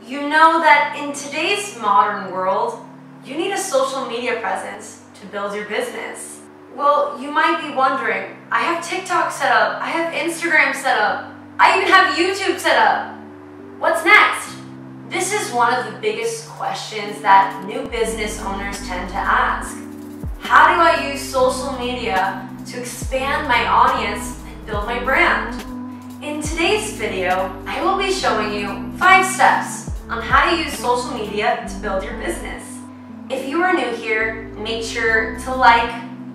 You know that in today's modern world, you need a social media presence to build your business. Well, you might be wondering, I have TikTok set up, I have Instagram set up, I even have YouTube set up. What's next? This is one of the biggest questions that new business owners tend to ask. How do I use social media to expand my audience and build my brand? In today's video, I will be showing you 5 steps on how to use social media to build your business. If you are new here, make sure to like,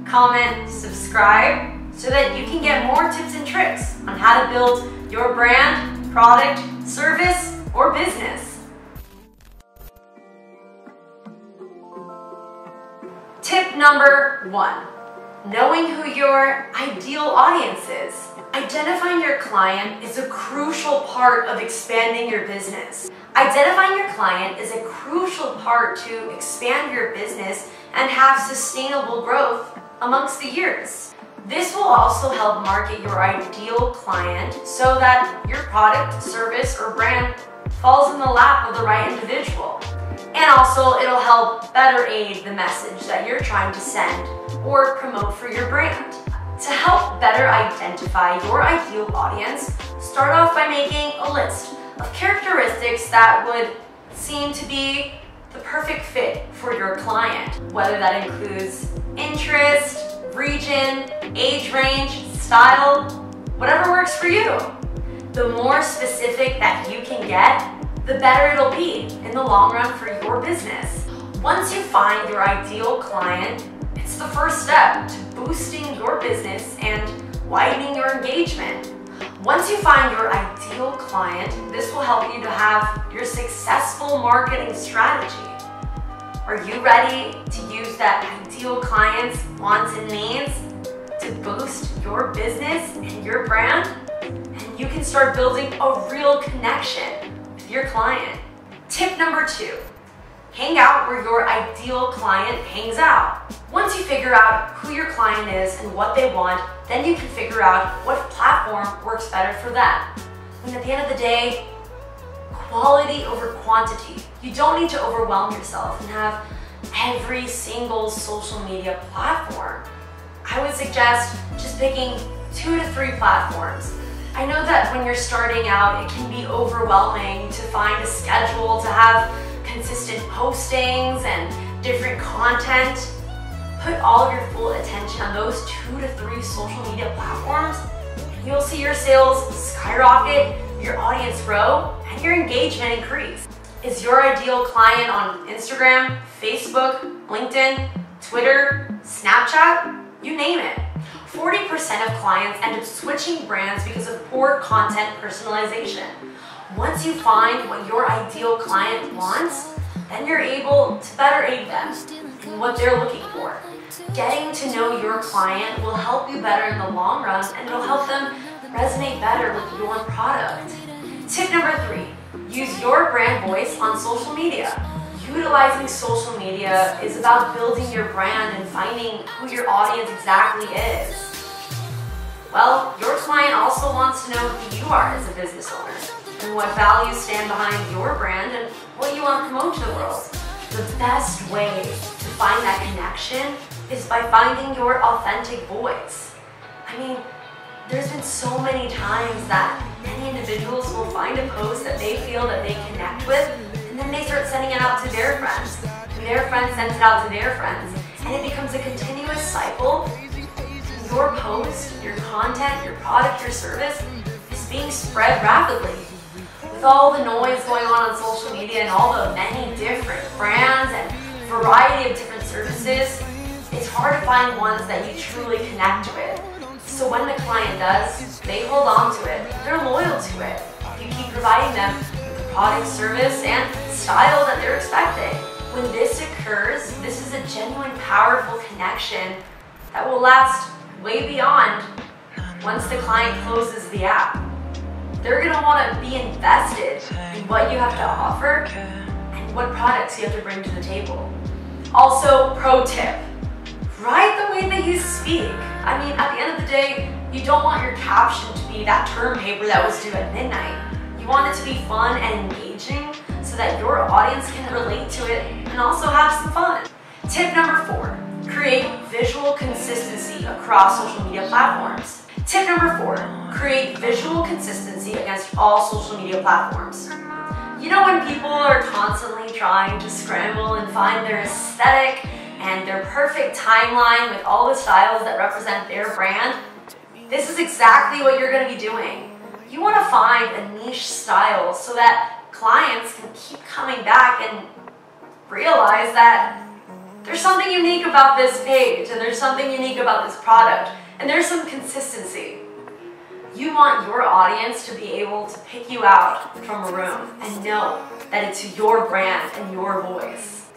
comment, subscribe so that you can get more tips and tricks on how to build your brand, product, service, or business. Tip number 1, knowing who your ideal audience is. Identifying your client is a crucial part of expanding your business. Identifying your client is a crucial part to expand your business and have sustainable growth amongst the years. This will also help market your ideal client so that your product, service, or brand falls in the lap of the right individual. And also, it'll help better aid the message that you're trying to send or promote for your brand. To help better identify your ideal audience, start off by making a list of characteristics that would seem to be the perfect fit for your client, whether that includes interest, region, age range, style, whatever works for you. The more specific that you can get, the better it'll be in the long run for your business. Once you find your ideal client, it's the first step to boosting your business and widening your engagement. Once you find your ideal client, this will help you to have your successful marketing strategy. Are you ready to use that ideal client's wants and needs to boost your business and your brand? And you can start building a real connection with your client. Tip number 2. Hang out where your ideal client hangs out. Once you figure out who your client is and what they want, then you can figure out what platform works better for them. And at the end of the day, quality over quantity. You don't need to overwhelm yourself and have every single social media platform. I would suggest just picking 2 to 3 platforms. I know that when you're starting out, it can be overwhelming to find a schedule, to have consistent postings and different content. Put all of your full attention on those 2 to 3 social media platforms, and you'll see your sales skyrocket, your audience grow, and your engagement increase. Is your ideal client on Instagram, Facebook, LinkedIn, Twitter, Snapchat? You name it. 40% of clients end up switching brands because of poor content personalization. Once you find what your ideal client wants, then you're able to better aid them in what they're looking for. Getting to know your client will help you better in the long run, and it'll help them resonate better with your product. Tip number 3, use your brand voice on social media. Utilizing social media is about building your brand and finding who your audience exactly is. Well, your client also wants to know who you are as a business owner and what values stand behind your brand and what you want to promote to the world. The best way to find that connection is by finding your authentic voice. I mean, there's been so many times that many individuals will find a post that they feel that they connect with, and then they start sending it out to their friends, and their friends send it out to their friends, and it becomes a continuous cycle. Your post, your content, your product, your service is being spread rapidly. With all the noise going on social media and all the many different brands and variety of different services, it's hard to find ones that you truly connect with. So when the client does, they hold on to it. They're loyal to it. You keep providing them with the product, service, and style that they're expecting. When this occurs, this is a genuine, powerful connection that will last way beyond once the client closes the app. They're going to want to be invested in what you have to offer and what products you have to bring to the table. Also, pro tip, write the way that you speak. I mean, at the end of the day, you don't want your caption to be that term paper that was due at midnight. You want it to be fun and engaging so so that your audience can relate to it and also have some fun. Tip number 4, create visual consistency across social media platforms. Tip number 4, create visual consistency against all social media platforms. You know, when people are constantly trying to scramble and find their aesthetic and their perfect timeline with all the styles that represent their brand, this is exactly what you're going to be doing. You want to find a niche style so that clients can keep coming back and realize that there's something unique about this page and there's something unique about this product and there's some consistency. You want your audience to be able to pick you out from a room and know that it's your brand and your voice.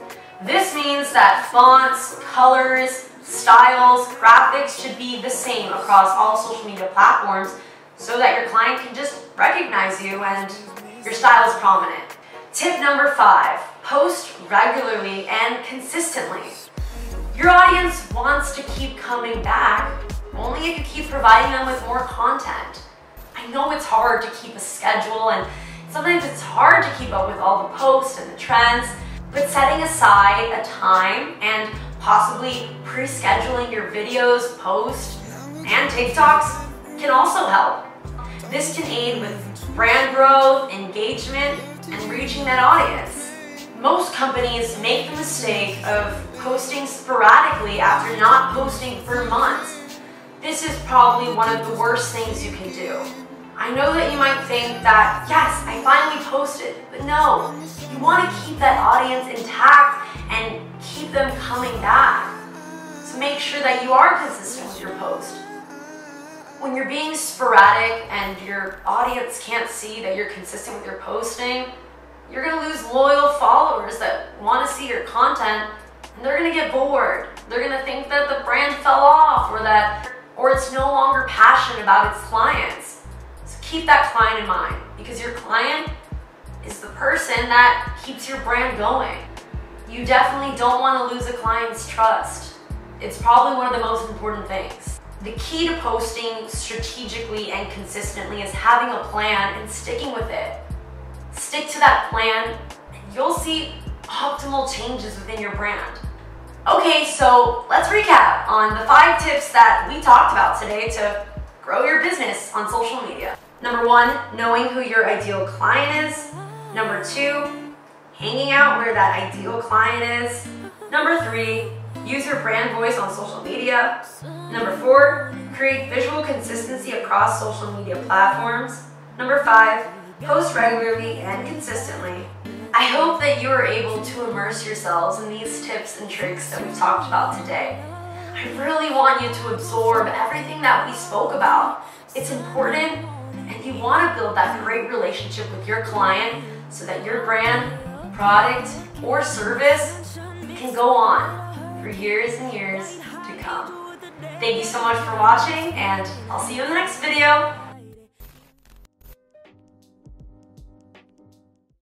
This means that fonts, colors, styles, graphics should be the same across all social media platforms so that your client can just recognize you and your style is prominent. Tip number 5, post regularly and consistently. Your audience wants to keep coming back only if you keep providing them with more content. I know it's hard to keep a schedule and sometimes it's hard to keep up with all the posts and the trends, but setting aside a time and possibly pre-scheduling your videos, posts, and TikToks can also help. This can aid with brand growth, engagement, and reaching that audience. Most companies make the mistake of posting sporadically after not posting for months. This is probably one of the worst things you can do. I know that you might think that, yes, I finally posted, but no, you want to keep that audience intact and keep them coming back. So make sure that you are consistent with your post. When you're being sporadic and your audience can't see that you're consistent with your posting, you're going to lose loyal followers that want to see your content, and they're going to get bored. They're going to think that the brand fell off or it's no longer passionate about its clients. So keep that client in mind, because your client is the person that keeps your brand going. You definitely don't want to lose a client's trust. It's probably one of the most important things. The key to posting strategically and consistently is having a plan and sticking with it. Stick to that plan and you'll see optimal changes within your brand. Okay, so let's recap on the 5 tips that we talked about today to grow your business on social media. Number 1, knowing who your ideal client is. Number 2, hanging out where that ideal client is. Number 3, use your brand voice on social media. Number 4, create visual consistency across social media platforms. Number 5, post regularly and consistently. I hope that you are able to immerse yourselves in these tips and tricks that we've talked about today. I really want you to absorb everything that we spoke about. It's important, and you want to build that great relationship with your client so that your brand, product, or service can go on for years and years to come. Thank you so much for watching, and I'll see you in the next video.